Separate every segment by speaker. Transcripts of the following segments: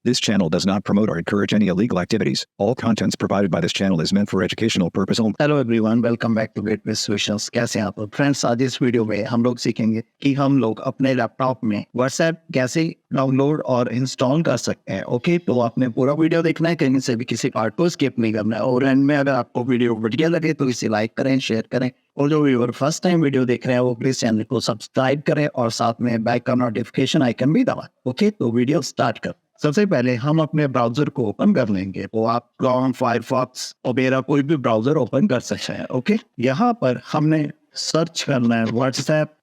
Speaker 1: This channel does not promote or encourage any illegal activities. All contents provided by this channel is meant for educational purpose only.
Speaker 2: Hello everyone, welcome back to Gateway Solutions. कैसे हैं आप friends? आज इस video में हम लोग सीखेंगे कि हम लोग अपने लैपटॉप में व्हाट्सएप कैसे डाउनलोड और इंस्टॉल कर सकते हैं। ओके, तो आपने पूरा वीडियो देखना है, कहीं से भी किसी पार्ट को स्किप नहीं करना है। और एंड में अगर आपको वीडियो बढ़िया लगे तो इसे लाइक करें, शेयर करें, और जो व्यूअर फर्स्ट टाइम वीडियो देख रहे हैं वो प्लीज चैनल को सब्सक्राइब करें और साथ में बैक का नोटिफिकेशन आइकन भी दबाएं। ओके, तो वीडियो स्टार्ट कर। सबसे पहले हम अपने ब्राउजर को ओपन कर लेंगे। तो आप क्रोम, फायरफॉक्स वगैरह कोई भी ब्राउजर ओपन कर सकते हैं। ओके, यहाँ पर हमने सर्च करना है WhatsApp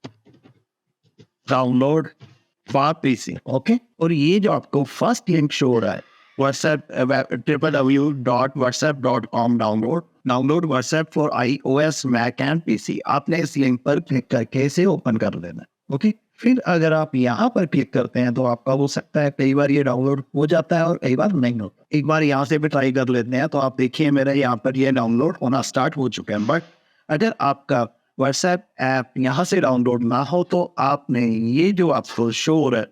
Speaker 2: download for PC. Okay, और ये जो आपको फर्स्ट लिंक शो हो रहा है WhatsApp www.whatsapp.com download WhatsApp for iOS, Mac and PC. आपने इस लिंक पर क्लिक करके इसे ओपन कर लेना है। ओके, फिर अगर आप यहाँ पर क्लिक करते हैं तो आपका हो सकता है कई बार ये डाउनलोड हो जाता है और कई बार नहीं होता। एक बार यहाँ से भी ट्राई कर लेते हैं। तो आप देखिए मेरा यहाँ पर ये डाउनलोड होना स्टार्ट हो चुका है। बट अगर आपका व्हाट्सएप ऐप यहाँ से डाउनलोड ना हो तो आपने ये जो आपको शो हो रहा है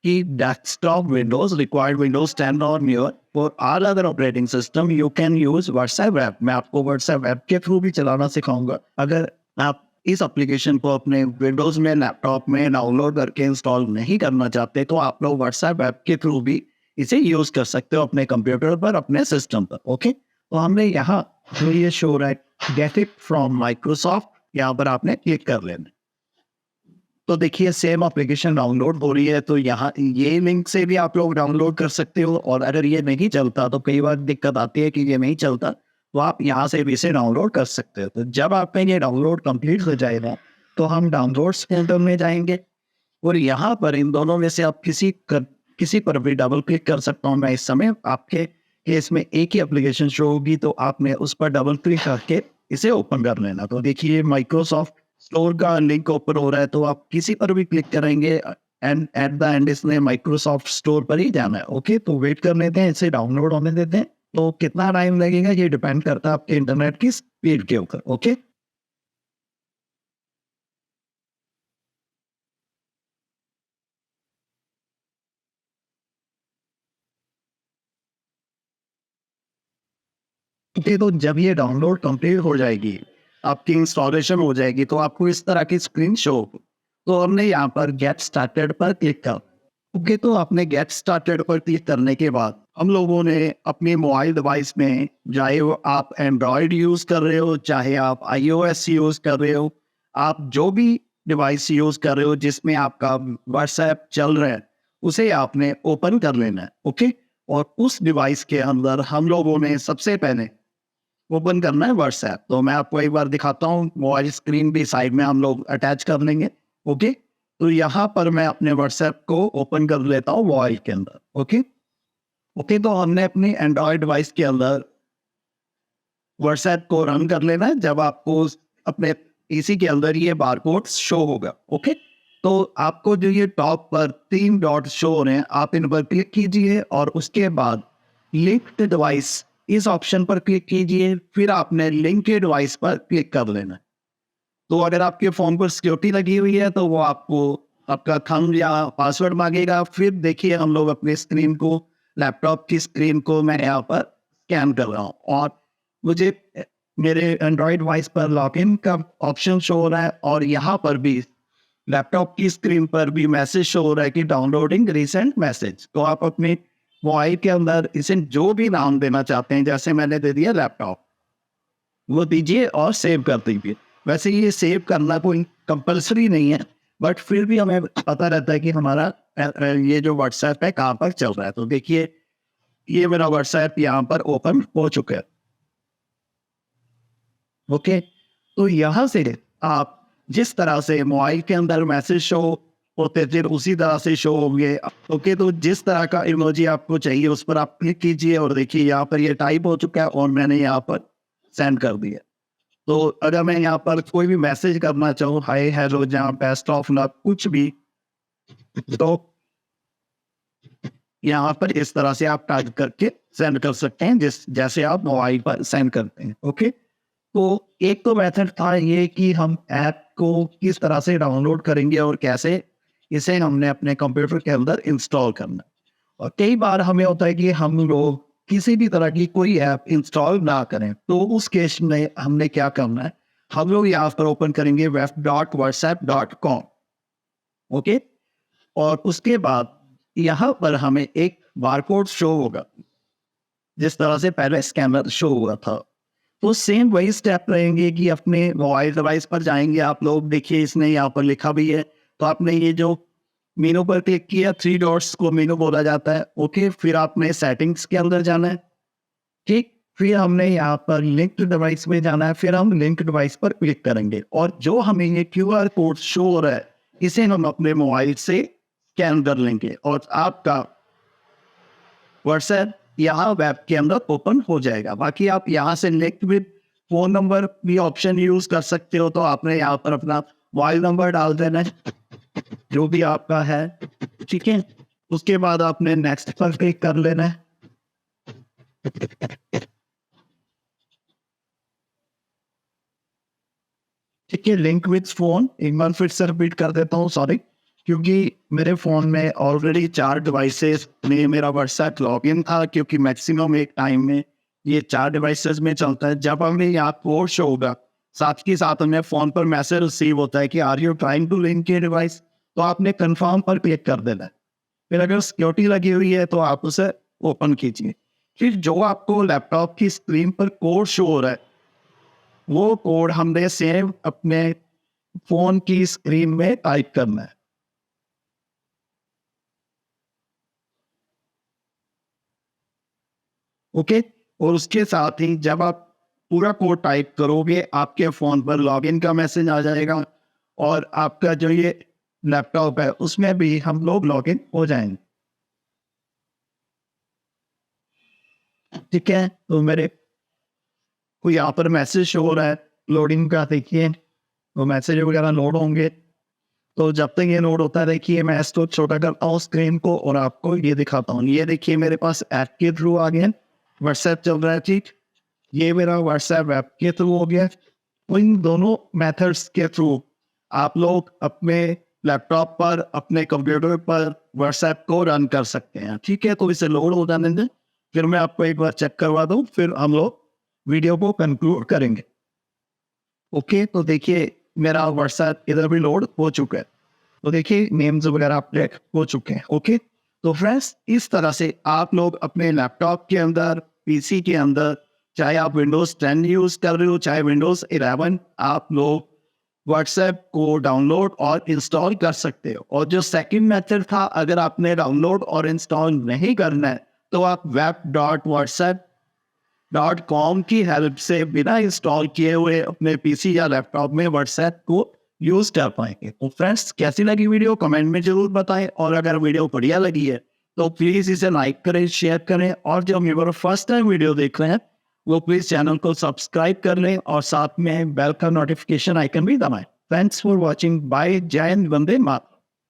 Speaker 2: कि डेस्कटॉप विंडोज रिक्वायर्ड विंडोज 10 और newer for all other operating system you can use WhatsApp app. मैं आपको व्हाट्सएप ऐप के थ्रू भी चलाना सिखाऊंगा। अगर आप इस एप्लीकेशन को अपने विंडोज में, लैपटॉप में डाउनलोड करके इंस्टॉल नहीं करना चाहते तो आप लोग व्हाट्सएप ऐप के थ्रू भी इसे यूज कर सकते हो अपने कंप्यूटर पर, अपने सिस्टम पर। ओके, तो हमने यहाँ जो ये शो रहा है गेट इट फ्रॉम माइक्रोसॉफ्ट, यहाँ पर आपने क्लिक कर लेना। तो देखिए सेम एप्लीकेशन डाउनलोड हो रही है। तो यहाँ ये लिंक से भी आप लोग डाउनलोड कर सकते हो। और अगर ये नहीं चलता तो कई बार दिक्कत आती है कि ये नहीं चलता, तो आप यहाँ से भी इसे डाउनलोड कर सकते हो। तो जब आप में ये डाउनलोड कंप्लीट हो जाएगा तो हम डाउनलोड्स फोल्डर में जाएंगे और यहाँ पर इन दोनों में से आप किसी पर भी डबल क्लिक कर सकता हूँ। मैं इस समय आपके केस में एक ही एप्लीकेशन शो होगी तो आपने उस पर डबल क्लिक करके इसे ओपन कर लेना। तो देखिए माइक्रोसॉफ्ट स्टोर का लिंक ओपन हो रहा है। तो आप किसी पर भी क्लिक करेंगे एंड एट द एंड इसने माइक्रोसॉफ्ट स्टोर पर ही जाना है। ओके, तो वेट कर लेते हैं, इसे डाउनलोड होने देते हैं। तो कितना टाइम लगेगा ये डिपेंड करता है आपके इंटरनेट की स्पीड के ऊपर। ओके, ओके, तो जब ये डाउनलोड कंप्लीट हो जाएगी, आपकी इंस्टॉलेशन हो जाएगी, तो आपको इस तरह की स्क्रीन शो होगी। तो हमने यहाँ पर गेट स्टार्टेड पर क्लिक कर। ओके, तो आपने गेट स्टार्टेड पर क्लिक करने के बाद हम लोगों ने अपने मोबाइल डिवाइस में, चाहे वो आप एंड्रॉयड यूज कर रहे हो, चाहे आप iOS यूज कर रहे हो, आप जो भी डिवाइस यूज कर रहे हो जिसमें आपका व्हाट्सएप चल रहा है, उसे आपने ओपन कर लेना है। ओके, और उस डिवाइस के अंदर हम लोगों ने सबसे पहले ओपन करना है व्हाट्सएप। तो मैं आपको एक बार दिखाता हूँ। मोबाइल स्क्रीन भी साइड में हम लोग अटैच कर लेंगे। ओके, तो यहाँ पर मैं अपने व्हाट्सएप को ओपन कर लेता हूँ मोबाइल के अंदर। ओके, तो हमने अपनी एंड्रॉयड डिवाइस के अंदर व्हाट्सएप को रन कर लेना है। जब आपको अपने पीसी के अंदर ये बारकोड शो होगा। ओके, तो आपको जो ये टॉप पर 3 डॉट शो हो रहे हैं, आप इन पर क्लिक कीजिए और उसके बाद लिंक टू डिवाइस इस ऑप्शन पर क्लिक कीजिए। फिर आपने लिंक के डिवाइस पर क्लिक कर लेना। तो अगर आपके फोन पर सिक्योरिटी लगी हुई है तो वो आपको आपका थंब या पासवर्ड मांगेगा। फिर देखिए हम लोग अपने स्क्रीन को, लैपटॉप की स्क्रीन को मैं यहाँ पर स्कैन कर रहा हूँ और मुझे मेरे एंड्रॉयड डिवाइस पर लॉगिन का ऑप्शन शो हो रहा है और यहाँ पर भी लैपटॉप की स्क्रीन पर भी मैसेज शो हो रहा है कि डाउनलोडिंग रिसेंट मैसेज। तो आप अपने मोबाइल के अंदर इसे जो भी नाम देना चाहते हैं, जैसे मैंने दे दिया लैपटॉप, वो दीजिए और सेव कर दीजिए। वैसे ये सेव करना कोई कंपलसरी नहीं है, बट फिर भी हमें पता रहता है कि हमारा ये जो व्हाट्सएप है कहाँ पर चल रहा है। तो देखिए ये मेरा व्हाट्सएप यहाँ पर ओपन हो चुका है। ओके, तो यहाँ से आप जिस तरह से मोबाइल के अंदर मैसेज शो होते थे उसी तरह से शो होंगे। ओके, तो जिस तरह का इमोजी आपको चाहिए उस पर आप क्लिक कीजिए और देखिए यहाँ पर ये टाइप हो चुका है और मैंने यहाँ पर सेंड कर दिया। तो अगर मैं यहाँ पर कोई भी मैसेज करना चाहूँ, हाय, हेलो, जहाँ बेस्ट ऑफ लक, कुछ भी, तो यहाँ पर इस तरह से आप टाइप करके सेंड कर सकते हैं जैसे आप मोबाइल पर सेंड करते हैं। ओके, तो एक तो मेथड था ये कि हम ऐप को किस तरह से डाउनलोड करेंगे और कैसे इसे हमने अपने कंप्यूटर के अंदर इंस्टॉल करना। और कई बार हमें होता है कि हम लोग किसी भी तरह की कोई ऐप इंस्टॉल ना करें, तो उस केस में हमने क्या करना है, हम लोग यहाँ पर ओपन करेंगे web.whatsapp.com। ओके, और उसके बाद यहाँ पर हमें एक बारकोड शो होगा, जिस तरह से पहले स्कैनर शो हुआ था। तो सेम वही स्टेप रहेंगे कि अपने मोबाइल डिवाइस पर जाएंगे आप लोग। देखिए इसने यहाँ पर लिखा भी है, तो आपने ये जो मेनू पर क्लिक किया, 3 डॉट्स को मेनू बोला जाता है। ओके, फिर आपने सेटिंग्स के अंदर जाना है, ठीक। फिर हमने यहाँ पर लिंक्ड डिवाइस में जाना है, फिर हम लिंक डिवाइस पर क्लिक करेंगे और जो हमें ये QR कोड शो हो रहा है, इसे हम अपने मोबाइल से स्कैन कर लेंगे और आपका व्हाट्सएप यहाँ वेब के अंदर ओपन हो जाएगा। बाकी आप यहाँ से लिंक विद फोन नंबर भी ऑप्शन यूज कर सकते हो। तो आपने यहाँ पर अपना मोबाइल नंबर डाल देना है, जो भी आपका है, ठीक है। उसके बाद आपने नेक्स्ट पर क्लिक कर लेना है। ठीक है, लिंक विद फोन एक बार फिर से रिपीट कर देता हूँ, सॉरी, क्योंकि मेरे फोन में ऑलरेडी 4 डिवाइसेस में मेरा व्हाट्सएप लॉगिन था, क्योंकि मैक्सिमम एक टाइम में ये 4 डिवाइसेस में चलता है। जब हमें यहाँ कोड शो होगा, साथ ही साथ हमें फोन पर मैसेज रिसीव होता है कि are you trying to link ये डिवाइस, तो आपने कंफर्म पर क्लिक कर देना है। फिर अगर सिक्योरिटी लगी हुई है तो आप उसे ओपन कीजिए। फिर जो आपको लैपटॉप की स्क्रीन पर कोड शो हो रहा है, वो कोड हमने सेव अपने फोन की स्क्रीन में टाइप करना है। ओके, और उसके साथ ही जब आप पूरा कोड टाइप करोगे, आपके फोन पर लॉगिन का मैसेज आ जाएगा और आपका जो ये लैपटॉप है उसमें भी हम लोग लॉगिन हो जाएंगे। ठीक है, तो मेरे को यहाँ पर मैसेज शो हो रहा है लोडिंग का, देखिए तो मैसेज वगैरह लोड होंगे। तो जब तक ये लोड होता है, देखिए मैं इसको छोटा करता हूँ स्क्रीन को और आपको ये दिखाता हूँ। ये देखिए मेरे पास ऐप के थ्रू आ गया, व्हाट्सएप चल रहा है, ठीक। ये मेरा व्हाट्सएप ऐप के थ्रू हो गया। तो इन दोनों मेथड्स के थ्रू आप लोग अपने लैपटॉप पर, अपने कंप्यूटर पर व्हाट्सएप को रन कर सकते हैं। ठीक है, तो इसे लोड हो जाने दें, फिर मैं आपको एक बार चेक करवा दूँ, फिर हम लोग वीडियो को कंक्लूड करेंगे। ओके, तो देखिए मेरा व्हाट्सएप इधर भी लोड हो चुका है। तो देखिए नेम्स वगैरह अपडेट हो चुके हैं। ओके, तो फ्रेंड्स इस तरह से आप लोग अपने लैपटॉप के अंदर, पीसी के अंदर, चाहे आप विंडोज 10 यूज कर रहे हो चाहे विंडोज 11, आप लोग व्हाट्सएप को डाउनलोड और इंस्टॉल कर सकते हो। और जो सेकंड मेथड था, अगर आपने डाउनलोड और इंस्टॉल नहीं करना है तो आप web.whatsapp.com की हेल्प से बिना इंस्टॉल किए हुए अपने पीसी या लैपटॉप में व्हाट्सएप को यूज कर पाएंगे। तो फ्रेंड्स कैसी लगी वीडियो कमेंट में जरूर बताएं, और अगर वीडियो बढ़िया लगी है तो प्लीज इसे लाइक करें, शेयर करें, और जो मेरा फर्स्ट टाइम वीडियो देख रहे हैं वो प्लीज चैनल को सब्सक्राइब कर लें और साथ में बेल का नोटिफिकेशन आइकन भी दबाएं। थैंक्स फॉर वॉचिंग, बाय, जय हिंद, वंदे मातरम।